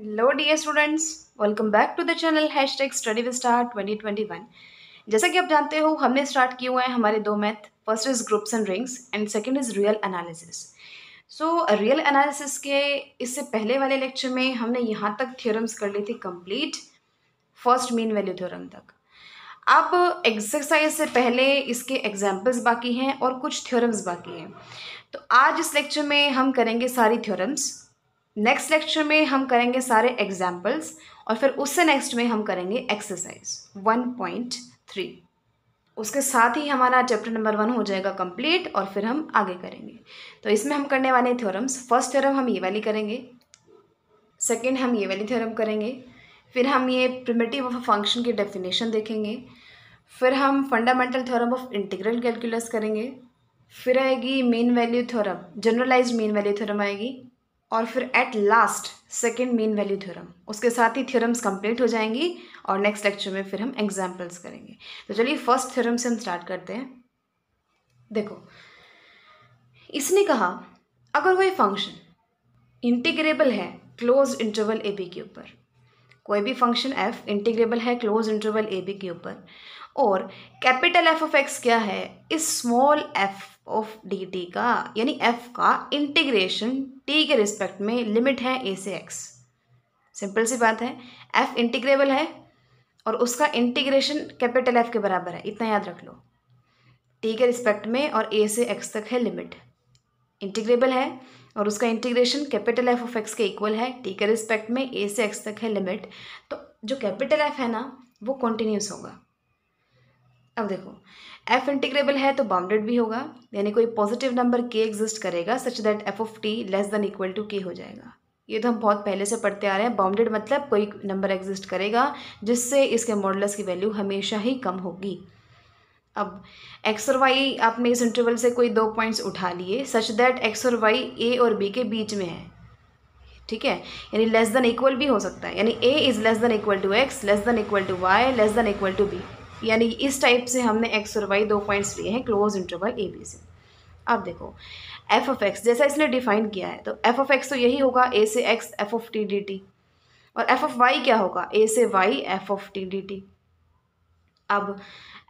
Hello dear students, welcome back to the channel hashtag study with star 2021। जैसा कि आप जानते हो, हमने स्टार्ट किए हुए हैं हमारे दो math. First is groups and rings and second is real analysis. So real analysis के इससे पहले वाले लेक्चर में हमने यहाँ तक थ्योरम्स कर ली थी complete, first mean value theorem तक। अब एक्सरसाइज से पहले इसके एग्जाम्पल्स बाकी हैं और कुछ थ्योरम्स बाकी हैं। तो आज इस लेक्चर में हम करेंगे सारी थ्योरम्स, नेक्स्ट लेक्चर में हम करेंगे सारे एग्जाम्पल्स, और फिर उससे नेक्स्ट में हम करेंगे एक्सरसाइज 1.3। उसके साथ ही हमारा चैप्टर नंबर 1 हो जाएगा कंप्लीट और फिर हम आगे करेंगे। तो इसमें हम करने वाले थ्योरम्स, फर्स्ट थ्योरम हम ये वाली करेंगे, सेकेंड हम ये वाली थ्योरम करेंगे, फिर हम ये प्रिमिटिव ऑफ अ फंक्शन की डेफिनेशन देखेंगे, फिर हम fundamental theorem of integral calculus करेंगे, फिर आएगी mean value theorem, generalised mean value theorem आएगी, और फिर at last second mean value theorem. उसके साथ ही थ्योरम्स कंप्लीट हो जाएंगी और नेक्स्ट लेक्चर में फिर हम एग्जाम्पल्स करेंगे। तो चलिए फर्स्ट थ्योरम से हम स्टार्ट करते हैं। देखो, इसने कहा अगर कोई फंक्शन इंटीग्रेबल है क्लोज इंटरवल ए बी के ऊपर, कोई भी फंक्शन f इंटीग्रेबल है क्लोज इंटरवल ए बी के ऊपर, और कैपिटल एफ ऑफ एक्स क्या है, इस small f of D T का, यानी f का इंटीग्रेशन t के रिस्पेक्ट में लिमिट है a से x। सिंपल सी बात है, f इंटीग्रेबल है और उसका इंटीग्रेशन कैपिटल f के बराबर है, इतना याद रख लो। t के रिस्पेक्ट में और a से x तक है लिमिट, इंटीग्रेबल है और उसका integration capital F of x के इक्वल है, टी के रिस्पेक्ट में ए से एक्स तक है लिमिट। तो जो कैपिटल एफ है ना, वो कॉन्टिन्यूस होगा। अब देखो, एफ इंटीग्रेबल है तो बाउंडेड भी होगा, यानी कोई पॉजिटिव नंबर के एग्जिस्ट करेगा such that f of t less than equal to K हो जाएगा। ये तो हम बहुत पहले से पढ़ते आ रहे हैं। बाउंडेड मतलब कोई नंबर एग्जिस्ट करेगा जिससे इसके मॉडुलस की वैल्यू हमेशा ही कम होगी। अब एक्स और वाई आपने इस इंटरवल से कोई दो पॉइंट्स उठा लिए सच दैट एक्स और वाई ए और बी के बीच में है, ठीक है, यानी लेस देन इक्वल भी हो सकता है, यानी a is less than equal to x, less than equal to y, less than equal to b. यानी इस टाइप से हमने एक्स और वाई दो पॉइंट्स लिए हैं क्लोज इंटरवल ए बी से। अब देखो, एफ ऑफ एक्स जैसा इसने डिफाइन किया है, तो एफ ऑफ एक्स तो यही होगा ए से X F of T D T, और एफ ऑफ वाई क्या होगा, ए से Y F of T D T. अब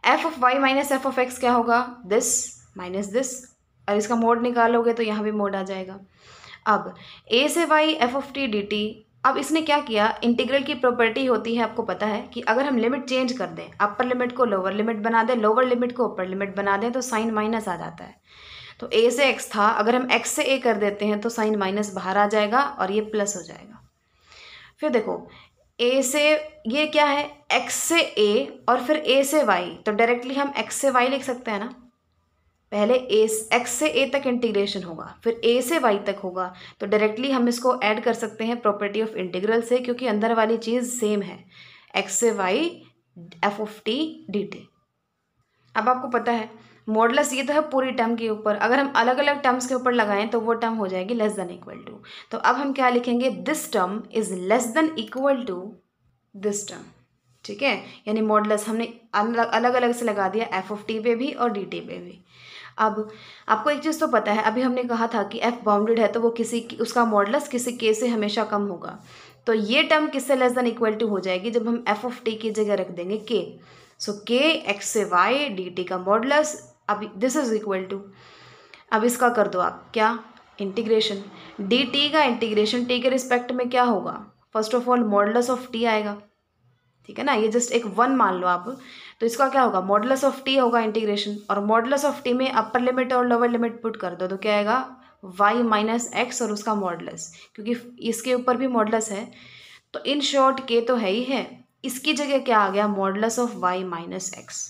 F of Y minus F of X क्या होगा, दिस माइनस दिस, और इसका मोड निकालोगे तो यहाँ भी मोड आ जाएगा। अब ए से Y F of T D T, अब इसने क्या किया, इंटीग्रल की प्रॉपर्टी होती है, आपको पता है कि अगर हम लिमिट चेंज कर दें, अपर लिमिट को लोअर लिमिट बना दें, लोअर लिमिट को अपर लिमिट बना दें, तो साइन माइनस आ जाता है। तो ए से एक्स था, अगर हम एक्स से ए कर देते हैं तो साइन माइनस बाहर आ जाएगा और ये प्लस हो जाएगा। फिर देखो, ए से ये क्या है, एक्स से ए और फिर ए से वाई, तो डायरेक्टली हम एक्स से वाई लिख सकते हैं ना। पहले ए एक्स से ए तक इंटीग्रेशन होगा, फिर ए से वाई तक होगा, तो डायरेक्टली हम इसको ऐड कर सकते हैं प्रॉपर्टी ऑफ इंटीग्रल से, क्योंकि अंदर वाली चीज़ सेम है, एक्स से Y F of T D T. अब आपको पता है मॉडुलस ये तो है पूरी टर्म के ऊपर, अगर हम अलग अलग टर्म्स के ऊपर लगाएं तो वो टर्म हो जाएगी लेस देन इक्वल टू। तो अब हम क्या लिखेंगे, this term is less than equal to this term, ठीक है, यानी मॉडुलस हमने अलग अलग से लगा दिया, एफ ऑफ टी पे भी और डी टी पे भी। अब आपको एक चीज़ तो पता है, अभी हमने कहा था कि एफ बाउंडेड है तो वो उसका मॉडुलस किसी के से हमेशा कम होगा। तो ये टर्म किससे लेस देन इक्वल टू हो जाएगी, जब हम एफ ऑफ टी की जगह रख देंगे के। सो के एक्स से वाई डी टी का मॉडुलस, अब दिस इज इक्वल टू, अब इसका कर दो आप क्या, इंटीग्रेशन, डी टी का इंटीग्रेशन टी के रिस्पेक्ट में क्या होगा, first of all modulus of T आएगा, ठीक है ना, ये जस्ट एक वन मान लो आप। तो इसका क्या होगा, मॉडुलस ऑफ टी होगा इंटीग्रेशन, और मॉडुलस ऑफ टी में अपर लिमिट और लोअर लिमिट पुट कर दो तो क्या आएगा, वाई माइनस एक्स और उसका मॉडुलस, क्योंकि इसके ऊपर भी मॉडुलस है। तो इन शॉर्ट के तो है ही है, इसकी जगह क्या आ गया, modulus of Y minus X.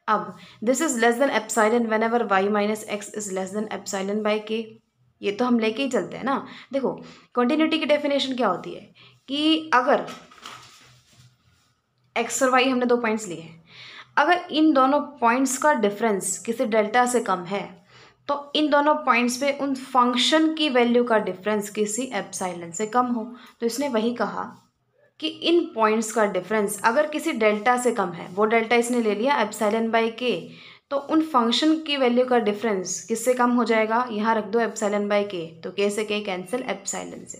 अब this is less than epsilon whenever Y minus X is less than epsilon by K, ये तो हम लेके ही चलते हैं ना। देखो, कंटिन्यूटी की डेफिनेशन क्या होती है कि अगर एक्स और वाई हमने दो पॉइंट्स लिए हैं, अगर इन दोनों पॉइंट्स का डिफरेंस किसी डेल्टा से कम है तो इन दोनों पॉइंट्स पे उन फंक्शन की वैल्यू का डिफरेंस किसी एप्साइलन से कम हो। तो इसने वही कहा कि इन पॉइंट्स का डिफरेंस अगर किसी डेल्टा से कम है, वो डेल्टा इसने ले लिया एप्सिलॉन बाई के, तो उन फंक्शन की वैल्यू का डिफरेंस किससे कम हो जाएगा, यहाँ रख दो एप्सिलॉन बाय के, तो के से के कैंसिल एप्सिलॉन से,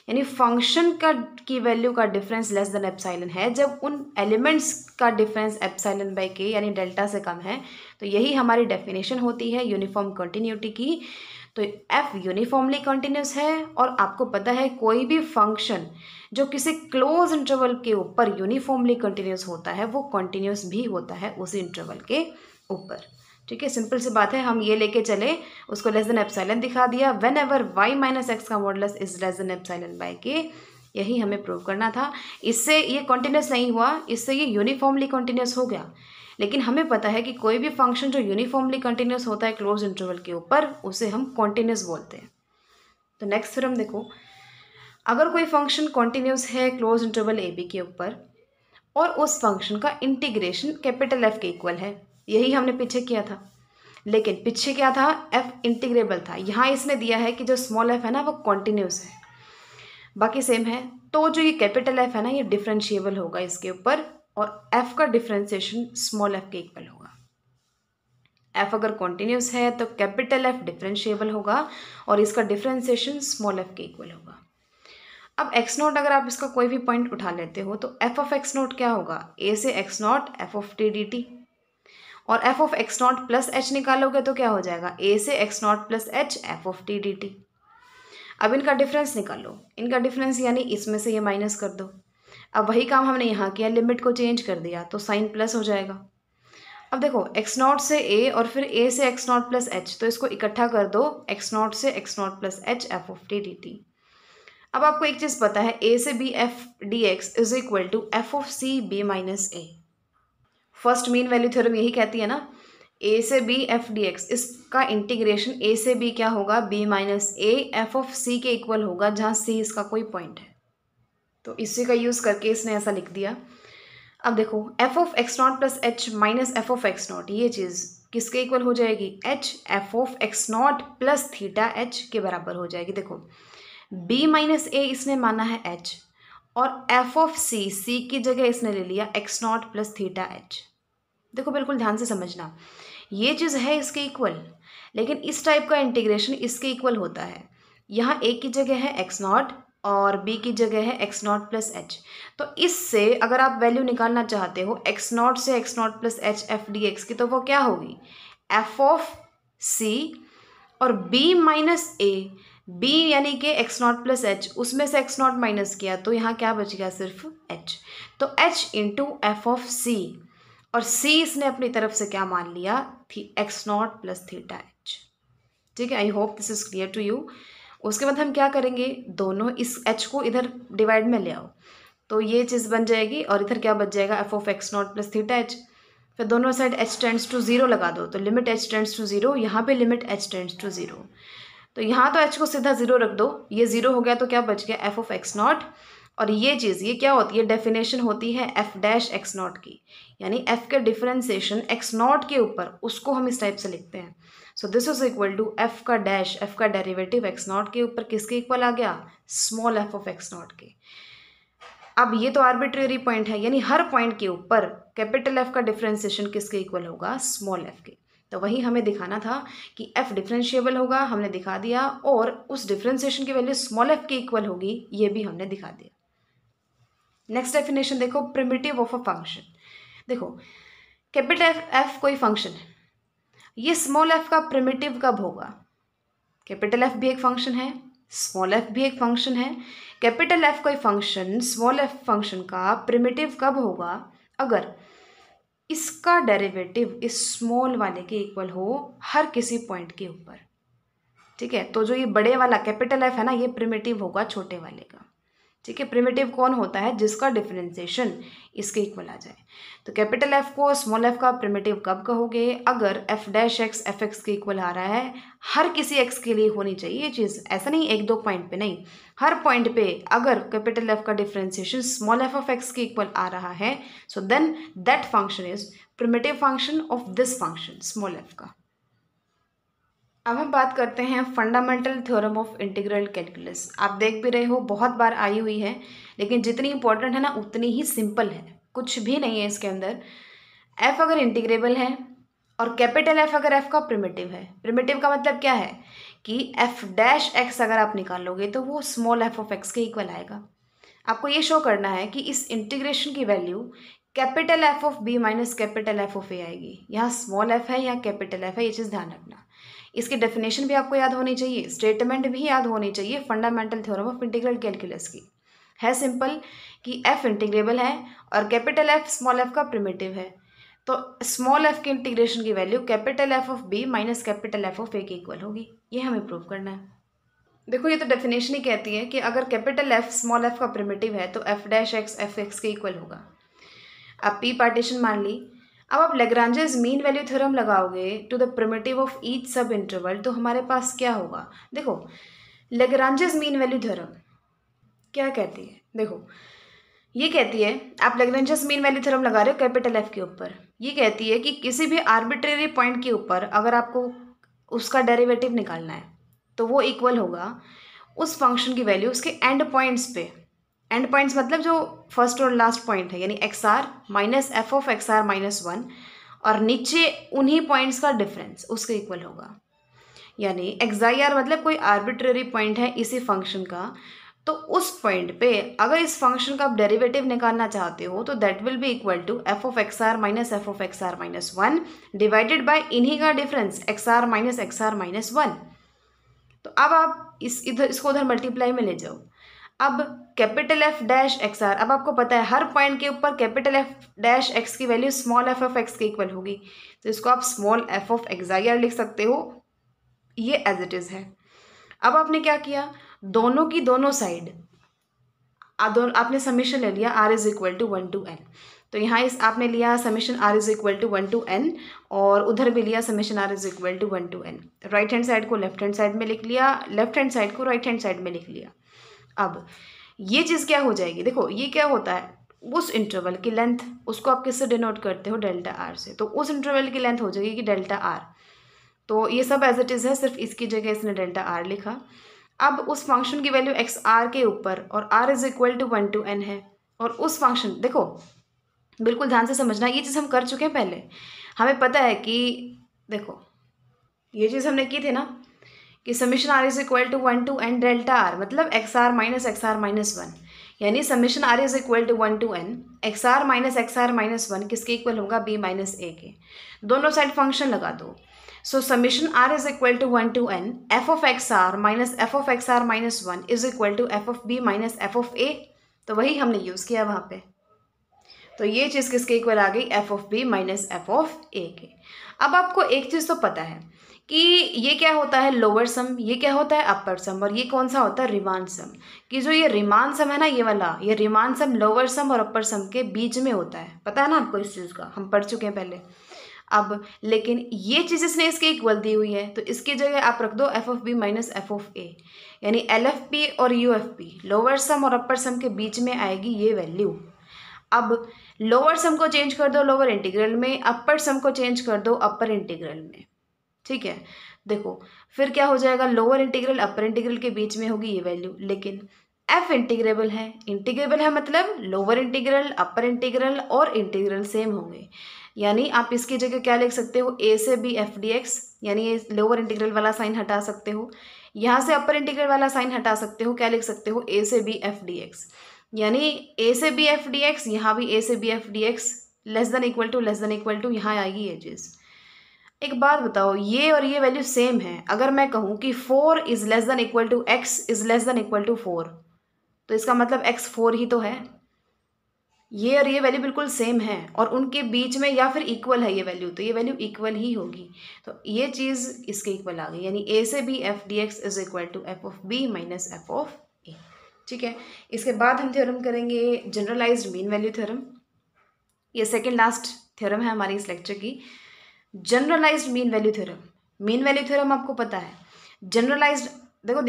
यानी फंक्शन का की वैल्यू का डिफरेंस लेस देन एप्सिलॉन है जब उन एलिमेंट्स का डिफरेंस एप्सिलॉन बाय के यानी डेल्टा से कम है। तो यही हमारी डेफिनेशन होती है यूनिफॉर्म कंटिन्यूटी की। तो एफ यूनिफॉर्मली कंटिन्यूस है, और आपको पता है कोई भी फंक्शन जो किसी क्लोज इंटरवल के ऊपर यूनिफॉर्मली कंटिन्यूस होता है वो कंटिन्यूस भी होता है उसी इंटरवल के ऊपर। ठीक है, सिंपल सी बात है, हम ये लेके चले, उसको लेस देन एप्सिलॉन दिखा दिया। Whenever Y minus X का modulus is less than epsilon by K, यही हमें प्रूव करना था। इससे ये कॉन्टिन्यूस नहीं हुआ, इससे ये यूनिफॉर्मली कॉन्टिन्यूस हो गया। लेकिन हमें पता है कि कोई भी फंक्शन जो यूनिफॉर्मली कंटिन्यूस होता है क्लोज इंटरवल के ऊपर उसे हम कॉन्टिन्यूस बोलते हैं। तो नेक्स्ट थ्योरम देखो, अगर कोई फंक्शन कॉन्टिन्यूस है क्लोज इंटरवल ए बी के ऊपर और उस फंक्शन का इंटीग्रेशन कैपिटल एफ के इक्वल है, यही हमने पीछे किया था। लेकिन पीछे क्या था, एफ इंटीग्रेबल था। यहाँ इसने दिया है कि जो स्मॉल एफ है ना वो कॉन्टिन्यूस है, बाकी सेम है। तो जो ये कैपिटल एफ है ना ये डिफरेंशिएबल होगा इसके ऊपर, और एफ का डिफरेंशिएशन स्मॉल एफ के इक्वल होगा। एफ अगर कॉन्टिन्यूस है तो कैपिटल एफ डिफरेंशिएबल होगा और इसका डिफरेंशिएशन स्मॉल एफ के इक्वल होगा। अब एक्स नोट अगर आप इसका कोई भी पॉइंट उठा लेते हो तो एफ ऑफ एक्स नोट क्या होगा, ए से X naught F of T D T, और F of x naught plus H निकालोगे तो क्या हो जाएगा, ए से X naught plus H F of T D T. अब इनका डिफरेंस निकालो, इनका डिफरेंस यानी इसमें से ये माइनस कर दो। अब वही काम हमने यहाँ किया, लिमिट को चेंज कर दिया तो साइन प्लस हो जाएगा। अब देखो एक्स नॉट से ए और फिर ए से एक्स नॉट प्लस एच, तो इसको इकट्ठा कर दो, एक्स नॉट से X naught plus H F of T D T. अब आपको एक चीज़ पता है, ए से B F D x is equal to F of C B minus A. First mean value theorem यही कहती है ना, ए से बी एफ डी एक्स, इसका इंटीग्रेशन ए से बी क्या होगा, B minus A F of C के इक्वल होगा, जहाँ सी इसका कोई पॉइंट है। तो इसी का यूज़ करके इसने ऐसा लिख दिया। अब देखो F of x naught plus H minus F of x not, ये चीज़ किसके इक्वल हो जाएगी, H F of x naught plus theta H के बराबर हो जाएगी। देखो बी माइनस ए इसने माना है एच, और एफ ऑफ सी, सी की जगह इसने ले लिया x naught plus theta H. देखो बिल्कुल ध्यान से समझना, ये चीज़ है इसके इक्वल, लेकिन इस टाइप का इंटीग्रेशन इसके इक्वल होता है। यहाँ ए की जगह है एक्स नॉट और बी की जगह है एक्स नॉट प्लस एच। तो इससे अगर आप वैल्यू निकालना चाहते हो एक्स नॉट से X naught plus H F D x की, तो वो क्या होगी, एफ ऑफ सी और बी माइनस ए, बी यानी कि एक्स नॉट प्लस एच, उसमें से एक्स नॉट माइनस किया तो यहाँ क्या बच गया, सिर्फ एच। तो एच इंटू एफ ऑफ सी, और सी इसने अपनी तरफ से क्या मान लिया थी, x naught plus theta h. ठीक है, I hope this is clear to you. उसके बाद हम क्या करेंगे, दोनों इस एच को इधर डिवाइड में ले आओ, तो ये चीज़ बन जाएगी, और इधर क्या बच जाएगा, f of x naught plus theta h. फिर दोनों side h tends to zero लगा दो, तो limit h tends to zero, यहाँ पे limit h tends to zero. तो यहाँ तो एच को सीधा जीरो रख दो, ये जीरो हो गया तो क्या बच गया, एफ ऑफ एक्स नॉट। और ये चीज़ ये क्या होती है, डेफिनेशन होती है एफ डैश एक्स नॉट की, यानी एफ के डिफरेंशिएशन एक्स नॉट के ऊपर, उसको हम इस टाइप से लिखते हैं। So this is equal to f का डैश, एफ का डेरिवेटिव एक्स नॉट के ऊपर किसके इक्वल आ गया, small f of x naught के। अब ये तो आर्बिट्रेरी पॉइंट है, यानी हर पॉइंट के ऊपर कैपिटल एफ का डिफरेंशिएशन किसके इक्वल होगा, स्मॉल एफ के। तो वही हमें दिखाना था कि एफ डिफरेंशिएबल होगा, हमने दिखा दिया, और उस डिफरेंशिएशन की वैल्यू स्मॉल एफ के इक्वल होगी, ये भी हमने दिखा दिया। नेक्स्ट डेफिनेशन देखो, प्रिमिटिव ऑफ अ फंक्शन। देखो कैपिटल एफ कोई फंक्शन है, ये स्मॉल एफ का प्रिमिटिव कब होगा, कैपिटल एफ भी एक फंक्शन है, स्मॉल एफ भी एक फंक्शन है। कैपिटल एफ कोई फंक्शन स्मॉल एफ फंक्शन का प्रिमिटिव कब होगा, अगर इसका डेरिवेटिव इस स्मॉल वाले के इक्वल हो हर किसी पॉइंट के ऊपर। ठीक है, तो जो ये बड़े वाला कैपिटल एफ है ना, ये प्रिमिटिव होगा छोटे वाले का। ठीक है, प्रिमिटिव कौन होता है, जिसका डिफरेंशिएशन इसके इक्वल आ जाए। तो कैपिटल एफ को स्मॉल एफ का प्रिमिटिव कब कहोगे, अगर F dash x F x के इक्वल आ रहा है, हर किसी एक्स के लिए होनी चाहिए ये चीज़, ऐसा नहीं एक दो पॉइंट पे नहीं, हर पॉइंट पे अगर कैपिटल एफ का differentiation small f of x के इक्वल आ रहा है, so then that function is primitive function of this function small F का। अब हम बात करते हैं fundamental theorem of integral calculus. आप देख भी रहे हो बहुत बार आई हुई है, लेकिन जितनी इंपॉर्टेंट है ना उतनी ही सिंपल है, कुछ भी नहीं है इसके अंदर। एफ अगर इंटीग्रेबल है और कैपिटल एफ अगर एफ का प्रिमिटिव है, प्रिमिटिव का मतलब क्या है कि एफ डैश एक्स अगर आप निकालोगे तो वो स्मॉल एफ ऑफ एक्स के इक्वल आएगा। आपको ये शो करना है कि इस इंटीग्रेशन की value capital F of B minus capital F of A आएगी। यहाँ स्मॉल एफ है या कैपिटल एफ है, ये चीज़ ध्यान रखना। इसकी डेफिनेशन भी आपको याद होनी चाहिए, स्टेटमेंट भी याद होनी चाहिए fundamental theorem of integral calculus की। है सिंपल कि एफ इंटीग्रेबल है और कैपिटल एफ स्मॉल एफ का प्रिमिटिव है, तो स्मॉल एफ के इंटीग्रेशन की value capital F of B minus capital F of A के इक्वल होगी। ये हमें प्रूव करना है। देखो ये तो डेफिनेशन ही कहती है कि अगर कैपिटल एफ स्मॉल एफ का प्रिमिटिव है तो f dash x F x के इक्वल होगा। अब पी पार्टीशन मान ली। अब आप लेग्रांजेस मीन वैल्यू थ्योरम लगाओगे to the primitive of each sub interval, तो हमारे पास क्या होगा। देखो लेग्रांजेस मीन वैल्यू थ्योरम क्या कहती है, देखो ये कहती है, आप लेग्रांजेस मीन वैल्यू थ्योरम लगा रहे हो कैपिटल एफ के ऊपर, ये कहती है कि किसी भी आर्बिट्रेरी पॉइंट के ऊपर अगर आपको उसका डेरिवेटिव निकालना है तो वो इक्वल होगा उस फंक्शन की वैल्यू उसके एंड पॉइंट्स पे। एंड पॉइंट्स मतलब जो फर्स्ट और लास्ट पॉइंट है, यानी x are minus F of x are minus one, और नीचे उन्हीं पॉइंट्स का डिफरेंस उसके इक्वल होगा। यानी एक्स आई आर मतलब कोई आर्बिट्रेरी पॉइंट है इसी फंक्शन का, तो उस पॉइंट पे अगर इस फंक्शन का आप डेरिवेटिव निकालना चाहते हो तो that will be equal to F of x are minus F of x are minus one divided by इन्हीं का difference x are minus one. तो अब आप इसको उधर मल्टीप्लाई में ले जाओ। अब capital f dash x r, अब आपको पता है हर पॉइंट के ऊपर कैपिटल एफ डैश एक्स की value small f of x के इक्वल होगी, तो इसको आप small f of x i r लिख सकते हो, ये एज इट इज़ है। अब आपने क्या किया, दोनों की दोनों साइड आपने समीशन ले लिया r is equal to one to n, तो यहाँ इस आपने लिया summation are is equal to one to n और उधर भी लिया summation are is equal to one to n. Right hand side को लेफ्ट हैंड साइड में लिख लिया, लेफ्ट हैंड साइड को राइट हैंड साइड में लिख लिया। अब ये चीज़ क्या हो जाएगी, देखो ये क्या होता है, उस इंटरवल की लेंथ उसको आप किससे डिनोट करते हो, डेल्टा आर से, तो उस इंटरवल की लेंथ हो जाएगी कि डेल्टा आर। तो ये सब एज इट इज़ है, सिर्फ इसकी जगह इसने डेल्टा आर लिखा। अब उस फंक्शन की वैल्यू एक्स आर के ऊपर और r is equal to one to n है, और उस फंक्शन देखो बिल्कुल ध्यान से समझना, ये चीज़ हम कर चुके हैं पहले, हमें पता है कि देखो ये चीज़ हमने की थी ना कि summation are is equal to one to N delta R मतलब एक्स आर माइनस वन, यानी summation are is equal to one to N X are minus one किसके इक्वल होगा, बी माइनस ए के। दोनों साइड फंक्शन लगा दो, so summation are is equal to one to N F of x are minus one is equal to F of B minus F of A, तो वही हमने use किया वहाँ पे। तो ये चीज़ किसके इक्वल आ गई, F of B minus F of A के। अब आपको एक चीज़ तो पता है कि ये क्या होता है लोअर सम, ये क्या होता है अपर सम, और ये कौन सा होता है रिमान सम, कि जो ये रिमान सम है ना ये वाला, ये रिमान सम लोअर सम और अपर सम के बीच में होता है, पता है ना आपको इस चीज़ का, हम पढ़ चुके हैं पहले। अब लेकिन ये चीज़ इसने इसके इक्वल दी हुई है, तो इसकी जगह आप रख दो F of B minus F of A, यानी एल एफ पी और U F P lower sum और अपर सम के बीच में आएगी ये वैल्यू। अब लोअर सम को चेंज कर दो लोअर इंटीग्रल में, अपर सम को चेंज कर दो अपर इंटीग्रल में, ठीक है। देखो फिर क्या हो जाएगा, लोअर इंटीग्रल अपर इंटीग्रल के बीच में होगी ये वैल्यू, लेकिन एफ इंटीग्रेबल है मतलब लोअर इंटीग्रल अपर इंटीग्रल और इंटीग्रल सेम होंगे, यानी आप इसकी जगह क्या लिख सकते हो, ए से बी एफ डी एक्स, यानी ये लोअर इंटीग्रल वाला साइन हटा सकते हो, यहाँ से अपर इंटीग्रल वाला साइन हटा सकते हो, क्या लिख सकते हो, ए से बी एफ डी एक्स, यानी ए से बी एफ डी एक्स, यहाँ भी ए से B F D x less than equal to यहाँ आएगी ये चीज़। एक बात बताओ, ये और ये वैल्यू सेम है, अगर मैं कहूँ कि 4 is less than equal to x is less than equal to 4, तो इसका मतलब x 4 ही तो है, ये और ये वैल्यू बिल्कुल सेम है और उनके बीच में या फिर इक्वल है ये वैल्यू, तो ये वैल्यू इक्वल ही होगी, तो ये चीज़ इसके इक्वल आ गई, यानी ए से B F D x is equal to F of B minus F of A, ठीक है। इसके बाद हम थ्योरम करेंगे जनरलाइज्ड मीन वैल्यू थ्योरम, ये सेकेंड लास्ट थ्योरम है हमारी इस लेक्चर की, generalised mean value theorem. Mean value theorem आपको पता है, जनरलाइज्ड देखो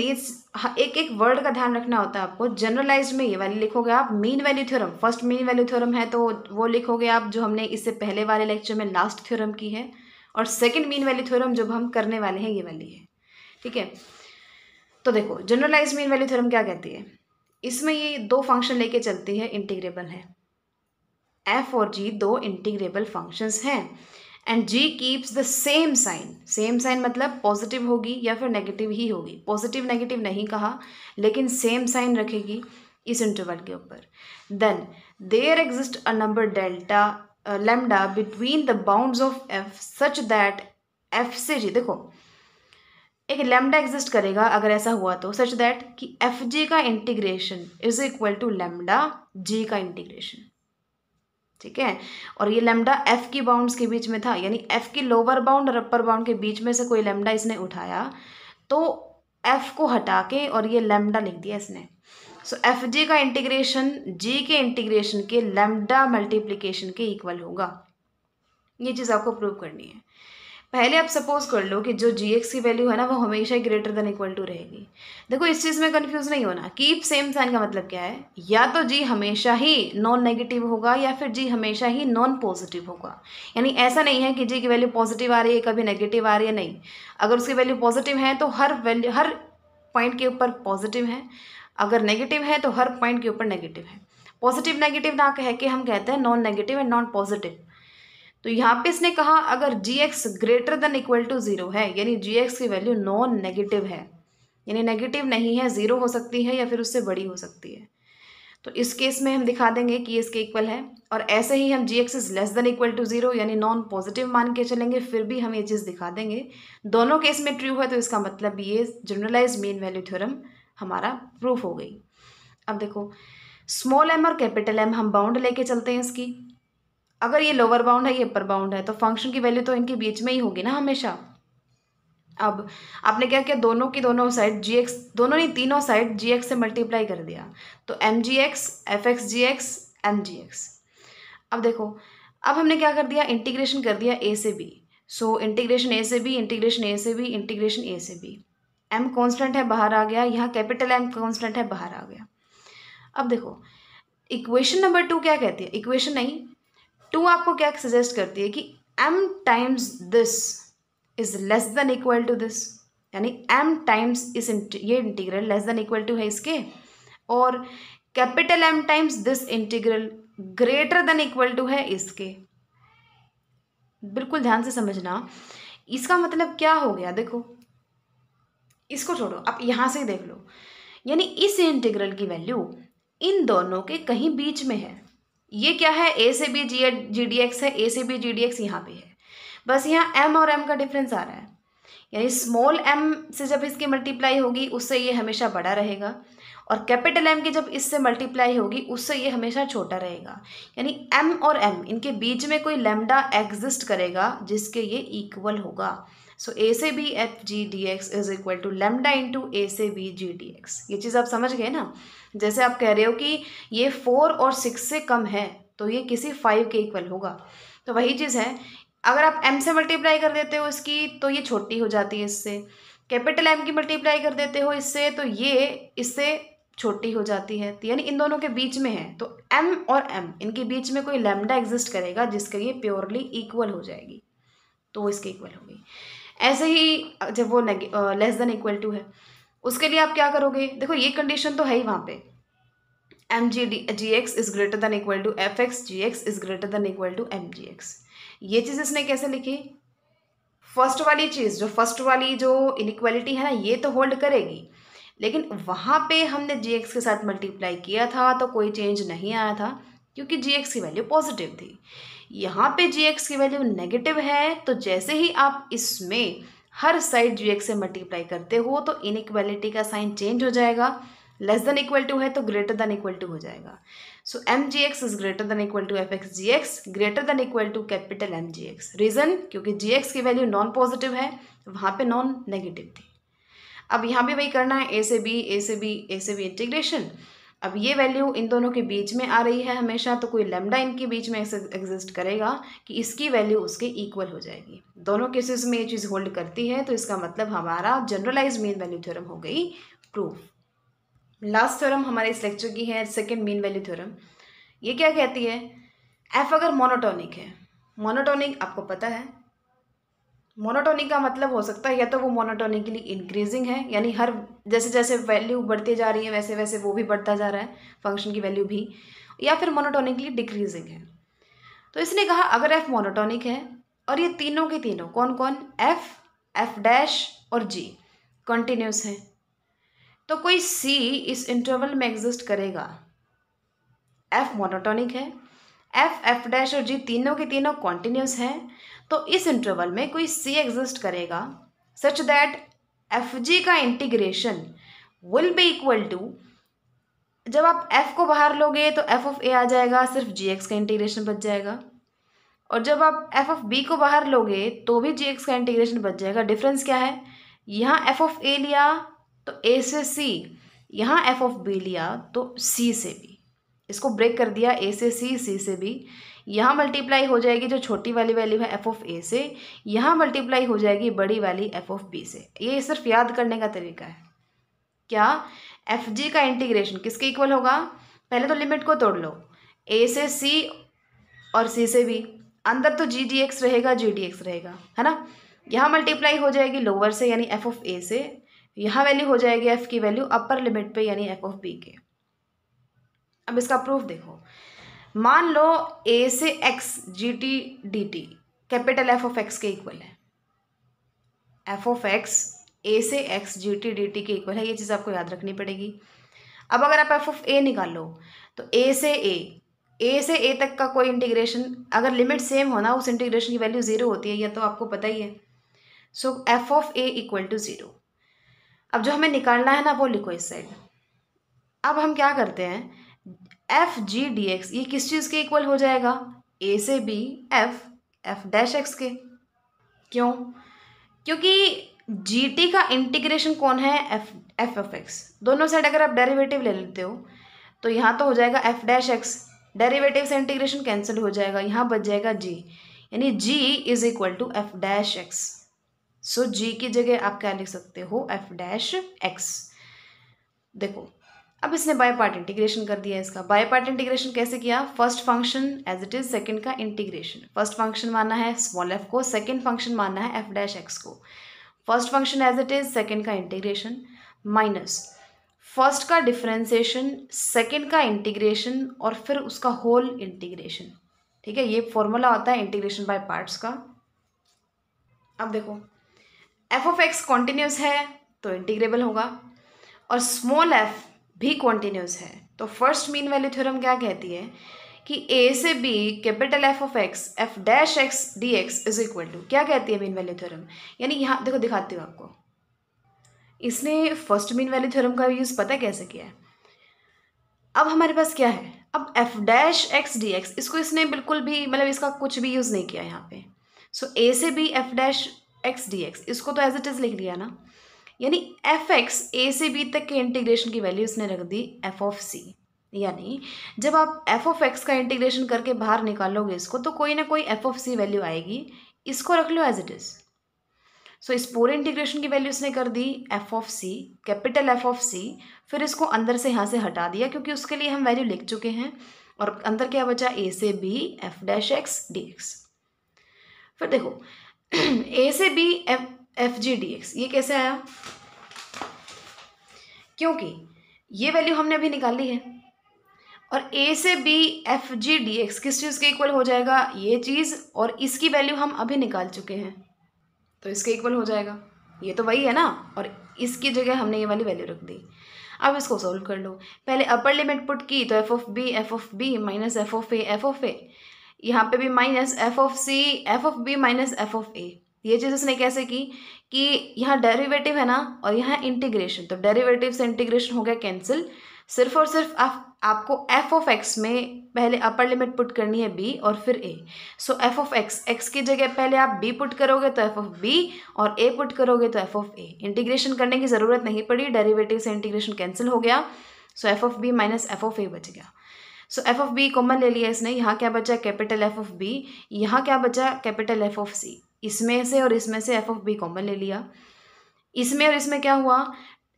एक एक वर्ड का ध्यान रखना होता है आपको, जनरलाइज्ड में ये वाली लिखोगे आप mean value theorem, first mean value theorem है तो वो लिखोगे आप जो हमने इससे पहले वाले लेक्चर में लास्ट थ्योरम की है, और सेकंड मीन वैल्यू थ्योरम जो हम करने वाले हैं ये वाली है, ठीक है। तो देखो जनरलाइज्ड मीन वैल्यू थ्योरम क्या कहती है, इसमें ये दो फंक्शन लेके चलती है, इंटीग्रेबल है, एफ और जी दो इंटीग्रेबल फंक्शंस हैं, and g keeps the same sign. Same sign मतलब पॉजिटिव होगी या फिर नेगेटिव ही होगी, पॉजिटिव नेगेटिव नहीं कहा, लेकिन सेम साइन रखेगी इस इंटरवल के ऊपर। Then there exist a number delta lambda between the bounds of f such that f से जी, देखो एक लैम्डा एग्जिस्ट करेगा अगर ऐसा हुआ तो, सच दैट कि एफ जी का integration is equal to lambda G का इंटीग्रेशन। ठीक है, और ये लैम्डा एफ की बाउंड्स के बीच में था, यानी एफ की लोअर बाउंड और अपर बाउंड के बीच में से कोई लैम्डा इसने उठाया तो एफ को हटा के और ये लैम्डा लिख दिया इसने। सो एफ जी का इंटीग्रेशन जी के इंटीग्रेशन के लैम्डा मल्टीप्लीकेशन के इक्वल होगा। ये चीज़ आपको प्रूव करनी है। पहले आप सपोज कर लो कि जो जी एक्स की वैल्यू है ना वो हमेशा ही ग्रेटर देन इक्वल टू रहेगी। देखो इस चीज़ में कंफ्यूज नहीं होना। कीप सेम साइन का मतलब क्या है, या तो जी हमेशा ही नॉन नेगेटिव होगा या फिर जी हमेशा ही नॉन पॉजिटिव होगा। यानी ऐसा नहीं है कि जी की वैल्यू पॉजिटिव आ रही है कभी नेगेटिव आ रही है, नहीं। अगर उसकी वैल्यू पॉजिटिव है तो हर वैल्यू हर पॉइंट के ऊपर पॉजिटिव है, अगर नेगेटिव है तो हर पॉइंट के ऊपर नेगेटिव है। पॉजिटिव नेगेटिव ना कह के हम कहते हैं non negative and non positive. तो यहाँ पे इसने कहा अगर G X greater than equal to zero है, यानी जी एक्स की वैल्यू नॉन नेगेटिव है, यानी नेगेटिव नहीं है, जीरो हो सकती है या फिर उससे बड़ी हो सकती है, तो इस केस में हम दिखा देंगे कि इसके इक्वल है। और ऐसे ही हम G x is less than equal to zero यानी नॉन पॉजिटिव मान के चलेंगे, फिर भी हम ये चीज़ दिखा देंगे। दोनों केस में ट्रू है तो इसका मतलब ये जनरलाइज मीन वैल्यू थ्योरम हमारा प्रूफ हो गई। अब देखो स्मॉल एम और कैपिटल एम हम बाउंड लेके चलते हैं इसकी। अगर ये लोअर बाउंड है ये अपर बाउंड है तो फंक्शन की वैल्यू तो इनके बीच में ही होगी ना हमेशा। अब आपने क्या किया, दोनों की दोनों साइड जी एक्स, दोनों नहीं तीनों साइड जी एक्स से मल्टीप्लाई कर दिया, तो एम जी एक्स एफ एक्स जी एक्स एम जी एक्स। अब देखो अब हमने क्या कर दिया, इंटीग्रेशन कर दिया ए से बी। सो इंटीग्रेशन ए से बी, इंटीग्रेशन ए से बी, इंटीग्रेशन ए से बी। एम कॉन्स्टेंट है बाहर आ गया, यहाँ कैपिटल एम कॉन्स्टेंट है बाहर आ गया। अब देखो इक्वेशन नंबर 2 क्या कहती है, इक्वेशन नहीं 2 आपको क्या सजेस्ट करती है कि m times this is less than equal to this, यानी m टाइम्स इस ये integral less than equal to है इसके, और capital M times this integral greater than equal to है इसके। बिल्कुल ध्यान से समझना, इसका मतलब क्या हो गया, देखो इसको छोड़ो आप यहां से ही देख लो, यानी इस इंटीग्रल की वैल्यू इन दोनों के कहीं बीच में है। ये क्या है, ए से बी जी डी एक्स है, ए से बी जी डी एक्स यहाँ पे है, बस यहाँ एम और एम का डिफरेंस आ रहा है। यानी स्मॉल एम से जब इसकी मल्टीप्लाई होगी उससे ये हमेशा बड़ा रहेगा, और कैपिटल एम की जब इससे मल्टीप्लाई होगी उससे ये हमेशा छोटा रहेगा। यानी एम और एम इनके बीच में कोई लैम्डा एग्जिस्ट करेगा जिसके ये इक्वल होगा। सो ए से B F G D x is equal to lambda into A से बी जी डी एक्स। ये चीज़ आप समझ गए ना। जैसे आप कह रहे हो कि ये 4 और 6 से कम है तो ये किसी 5 के इक्वल होगा, तो वही चीज़ है। अगर आप m से मल्टीप्लाई कर देते हो इसकी तो ये छोटी हो जाती है इससे, कैपिटल M की मल्टीप्लाई कर देते हो इससे तो ये इससे छोटी हो जाती है, तो यानी इन दोनों के बीच में है। तो m और m इनके बीच में कोई लैम्डा एग्जिस्ट करेगा जिसके लिए प्योरली इक्वल हो जाएगी, तो इसके इक्वल हो गई। ऐसे ही जब वो लेस देन इक्वल टू है उसके लिए आप क्या करोगे, देखो ये कंडीशन तो है ही वहाँ पे, m ji x is greater than equal to F x ji x is greater than equal to m ji x. ये चीज़ इसने कैसे लिखी, फर्स्ट वाली चीज़ जो फर्स्ट वाली जो इनइक्वालिटी है ना ये तो होल्ड करेगी, लेकिन वहाँ पे हमने जी एक्स के साथ मल्टीप्लाई किया था तो कोई चेंज नहीं आया था क्योंकि जी एक्स की वैल्यू पॉजिटिव थी। यहाँ पे जी एक्स की वैल्यू नेगेटिव है, तो जैसे ही आप इसमें हर साइड जी एक्स से मल्टीप्लाई करते हो तो इनइक्वालिटी का साइन चेंज हो जाएगा, लेस देन इक्वल टू है तो ग्रेटर देन इक्वल टू हो जाएगा। So M ji x is greater than equal to F x ji X greater than equal to capital M ji X. Reason क्योंकि G X की value non positive है, वहाँ पे non negative थी। अब यहाँ भी वही करना है, ए से बी ए से बी ए से बी इंटीग्रेशन। अब ये वैल्यू इन दोनों के बीच में आ रही है हमेशा, तो कोई लैम्डा इनके बीच में एग्जिस्ट करेगा कि इसकी वैल्यू उसके इक्वल हो जाएगी। दोनों केसेस में ये चीज़ होल्ड करती है, तो इसका मतलब हमारा जनरलाइज मीन वैल्यू थ्योरम हो गई प्रूफ। लास्ट थ्योरम हमारे इस लेक्चर की है सेकंड मीन वैल्यू थ्योरम। ये क्या कहती है, एफ अगर मोनोटोनिक है, मोनोटोनिक आपको पता है, मोनोटोनिक का मतलब हो सकता है या तो वो मोनोटोनिकली इंक्रीजिंग है, यानी हर जैसे जैसे वैल्यू बढ़ती जा रही है वैसे वैसे वो भी बढ़ता जा रहा है फंक्शन की वैल्यू भी, या फिर मोनोटोनिकली डिक्रीजिंग है। तो इसने कहा अगर एफ मोनोटोनिक है और ये तीनों के तीनों कौन कौन, एफ, एफ डैश और जी कॉन्टिन्यूस है। तो कोई सी इस इंटरवल में एग्जिस्ट करेगा, एफ मोनोटोनिक है, एफ, एफ डैश और जी तीनों के तीनों कॉन्टिन्यूस हैं, तो इस इंटरवल में कोई सी एग्जिस्ट करेगा सच दैट एफ जी का integration will be equal to, जब आप f को बाहर लोगे तो f ऑफ a आ जाएगा, सिर्फ gx का इंटीग्रेशन बच जाएगा, और जब आप f ऑफ b को बाहर लोगे तो भी gx का इंटीग्रेशन बच जाएगा। डिफरेंस क्या है, यहाँ f ऑफ a लिया तो a से c, यहाँ f ऑफ b लिया तो c से b, इसको ब्रेक कर दिया, a से c से b, यहाँ मल्टीप्लाई हो जाएगी जो छोटी वाली वैल्यू है f ऑफ a से, यहाँ मल्टीप्लाई हो जाएगी बड़ी वाली f ऑफ b से। ये सिर्फ याद करने का तरीका है। क्या, एफ जी का इंटीग्रेशन किसके इक्वल होगा, पहले तो लिमिट को तोड़ लो, ए से सी और सी से बी, अंदर तो जी डी एक्स रहेगा, जी डी एक्स रहेगा, है ना, यहाँ मल्टीप्लाई हो जाएगी लोअर से यानी एफ ऑफ ए से, यहाँ वैल्यू हो जाएगी एफ की वैल्यू अपर लिमिट पे यानी एफ ऑफ बी के। अब इसका प्रूफ देखो, मान लो ए से x G T D T capital F of x के इक्वल है, एफ ऑफ एक्स ए से x G T D T के इक्वल है, ये चीज़ आपको याद रखनी पड़ेगी। अब अगर आप एफ ऑफ ए निकाल लो तो ए से ए तक का कोई इंटीग्रेशन अगर लिमिट सेम होना उस इंटीग्रेशन की वैल्यू जीरो होती है, यह तो आपको पता ही है। So F of A equal to zero. अब जो हमें निकालना है ना वो लिखो इस साइड। अब हम क्या करते हैं, एफ जी डी एक्स ये किस चीज़ के इक्वल हो जाएगा, ए से B f, f dash x के। क्यों, क्योंकि जी टी का इंटीग्रेशन कौन है, एफ ऑफ एक्स। दोनों साइड अगर आप डेरिवेटिव ले लेते हो तो यहाँ तो हो जाएगा एफ डैश एक्स, डेरिवेटिव से इंटीग्रेशन कैंसिल हो जाएगा, यहाँ बच जाएगा जी, यानी g is equal to f dash x. So g की जगह आप क्या लिख सकते हो, एफ डैश एक्स। देखो अब इसने बाय पार्ट इंटीग्रेशन कर दिया। इसका बाय पार्ट इंटीग्रेशन कैसे किया, first function as it is, second का इंटीग्रेशन, फर्स्ट फंक्शन मानना है स्मॉल एफ को, सेकंड फंक्शन मानना है एफ डैश एक्स को। First function as it is, second का इंटीग्रेशन, माइनस फर्स्ट का डिफरेंशिएशन, सेकंड का इंटीग्रेशन और फिर उसका होल इंटीग्रेशन। ठीक है, ये फॉर्मूला होता है इंटीग्रेशन बाय पार्ट्स का। अब देखो एफ ऑफ एक्स कॉन्टिन्यूस है तो इंटीग्रेबल होगा, और स्मॉल एफ भी कॉन्टिन्यूस है, तो फर्स्ट मीन वैल्यू थ्योरम क्या कहती है कि ए से b capital F of x f dash x d x is equal to, क्या कहती है मीन वैल्यू थ्योरम, यानी यहाँ देखो दिखाती हूँ आपको, इसने फर्स्ट मीन वैल्यू थ्योरम का यूज़ पता कैसे किया है। अब हमारे पास क्या है, अब F dash x d x, इसको इसने बिल्कुल भी मतलब इसका कुछ भी यूज़ नहीं किया यहाँ पे। सो ए से B f dash x d x, इसको तो एज इट इज़ लिख लिया ना, यानी एफ एक्स ए से बी तक के इंटीग्रेशन की वैल्यू इसने रख दी एफ ऑफ सी। यानी जब आप एफ ऑफ एक्स का इंटीग्रेशन करके बाहर निकालोगे इसको तो कोई ना कोई एफ ऑफ सी वैल्यू आएगी, इसको रख लो एज इट इज़। सो इस पूरे इंटीग्रेशन की वैल्यू इसने कर दी f of c, capital F of c, फिर इसको अंदर से यहाँ से हटा दिया क्योंकि उसके लिए हम वैल्यू लिख चुके हैं, और अंदर क्या बचा, ए से B f dash x d x. फिर देखो ए से B f f G D x, ये कैसे आया, क्योंकि ये वैल्यू हमने अभी निकाली है, और ए से B F G D x किस चीज़ के इक्वल हो जाएगा, ये चीज़, और इसकी वैल्यू हम अभी निकाल चुके हैं तो इसके इक्वल हो जाएगा, ये तो वही है ना, और इसकी जगह हमने ये वाली वैल्यू रख दी। अब इसको सॉल्व कर लो, पहले अपर लिमिट पुट की तो f of B minus F of a, यहाँ पे भी minus F of c f of B minus F of a. ये चीज़ इसने कैसे की कि यहाँ डेरिवेटिव है ना और यहाँ इंटीग्रेशन, तो डेरिवेटिव से इंटीग्रेशन हो गया कैंसिल, सिर्फ और सिर्फ आपको एफ ऑफ एक्स में पहले अपर लिमिट पुट करनी है बी और फिर ए। सो एफ ऑफ एक्स की जगह पहले आप बी पुट करोगे तो एफ ऑफ बी, और ए पुट करोगे तो एफ ऑफ ए। इंटीग्रेशन करने की ज़रूरत नहीं पड़ी, डेरिवेटिव से इंटीग्रेशन कैंसिल हो गया, so F of B minus F of a बच गया। So F of b common ले लिया इसने, यहाँ क्या बचा कैपिटल एफ ऑफ बी, यहाँ क्या बचा कैपिटल एफ ऑफ सी, इसमें से और इसमें से एफ ऑफ बी कॉमन ले लिया, इसमें और इसमें क्या हुआ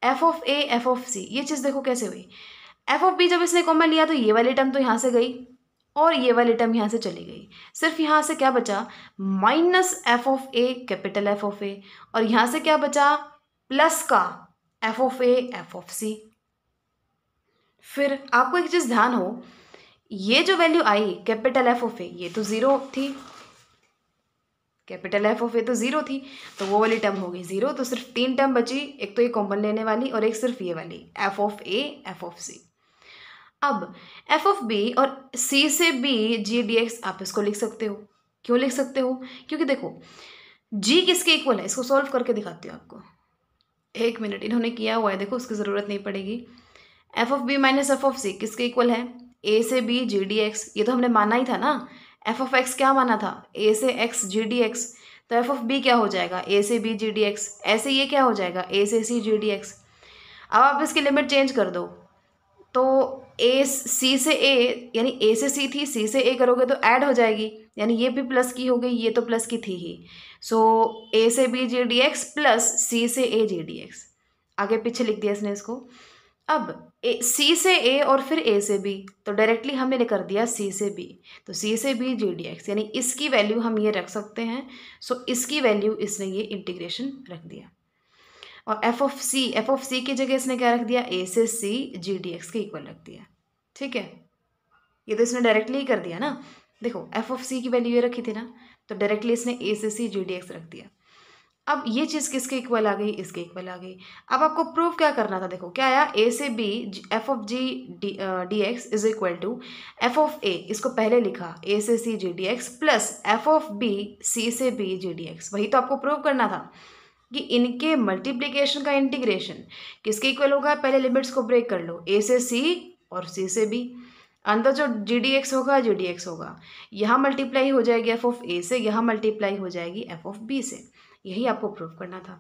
f of a F of c. ये चीज़ देखो कैसे हुई, एफ ऑफ बी जब इसने कॉमन लिया तो ये वाली टर्म तो यहाँ से गई और ये वाली टर्म यहाँ से चली गई, सिर्फ यहाँ से क्या बचा minus F of a capital F of a, और यहाँ से क्या बचा प्लस का f of a F of c. फिर आपको एक चीज़ ध्यान हो, ये जो वैल्यू आई कैपिटल एफ ऑफ ए ये तो ज़ीरो थी, कैपिटल एफ ऑफ ए तो ज़ीरो थी, तो वो वाली टर्म हो गई ज़ीरो, तो सिर्फ 3 टर्म बची, एक तो ये कॉमन लेने वाली और एक सिर्फ ये वाली f of a F of c. अब एफ ऑफ बी और सी से बी जी डी एक्स आप इसको लिख सकते हो। क्यों लिख सकते हो? क्योंकि देखो जी किसके इक्वल है, इसको सॉल्व करके दिखाती हूँ आपको। 1 मिनट, इन्होंने किया हुआ है, देखो उसकी ज़रूरत नहीं पड़ेगी। F of B minus F of c किसके इक्वल है? ए से बी जी डी एक्स, ये तो हमने माना ही था ना। एफ ऑफ एक्स क्या माना था? ए से एक्स जी डी एक्स, तो एफ ऑफ बी क्या हो जाएगा? ए से बी जी डी एक्स। ऐसे ये क्या हो जाएगा? ए से सी जी डी एक्स। अब आप इसकी लिमिट चेंज कर दो, तो ए सी से ए, यानी ए से सी थी, सी से ए करोगे तो ऐड हो जाएगी, यानी ये भी प्लस की हो गई, ये तो प्लस की थी ही। सो ए से B g D x plus c से ए जी डी एक्स, आगे पीछे लिख दिया इसने इसको। अब सी से ए और फिर ए से बी, तो डायरेक्टली हमने कर दिया सी से बी, तो सी से बी जी डी एक्स, यानी इसकी वैल्यू हम ये रख सकते हैं। सो इसकी वैल्यू इसने ये इंटीग्रेशन रख दिया। और एफ ऑफ सी की जगह इसने क्या रख दिया? ए से सी जी डी एक्स के इक्वल रख दिया। ठीक है, ये तो इसने डायरेक्टली ही कर दिया ना। देखो एफ ऑफ सी की वैल्यू ये रखी थी ना, तो डायरेक्टली इसने ए से सी जी डी एक्स रख दिया। अब ये चीज़ किसके इक्वल आ गई? इसके इक्वल आ गई। अब आपको प्रूव क्या करना था? देखो क्या आया? ए से B f of g D x is equal to F of a, इसको पहले लिखा ए से c g D x plus f of b c से बी जी डी एक्स। वही तो आपको प्रूव करना था कि इनके मल्टीप्लिकेशन का इंटीग्रेशन किसके इक्वल होगा? पहले लिमिट्स को ब्रेक कर लो, ए से सी और सी से बी। अंदर जो जी डी एक्स होगा जी डी एक्स होगा, यहाँ मल्टीप्लाई हो जाएगी एफ ऑफ ए से, यहाँ मल्टीप्लाई हो जाएगी एफ ऑफ बी से। यही आपको प्रूव करना था।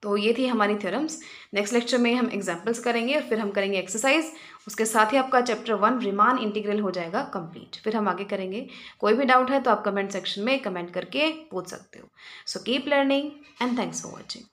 तो ये थी हमारी थ्योरम्स। नेक्स्ट लेक्चर में हम एग्जाम्पल्स करेंगे और फिर हम करेंगे एक्सरसाइज। उसके साथ ही आपका चैप्टर 1 रीमान इंटीग्रल हो जाएगा कंप्लीट। फिर हम आगे करेंगे। कोई भी डाउट है तो आप कमेंट सेक्शन में कमेंट करके पूछ सकते हो। So keep learning and thanks for watching.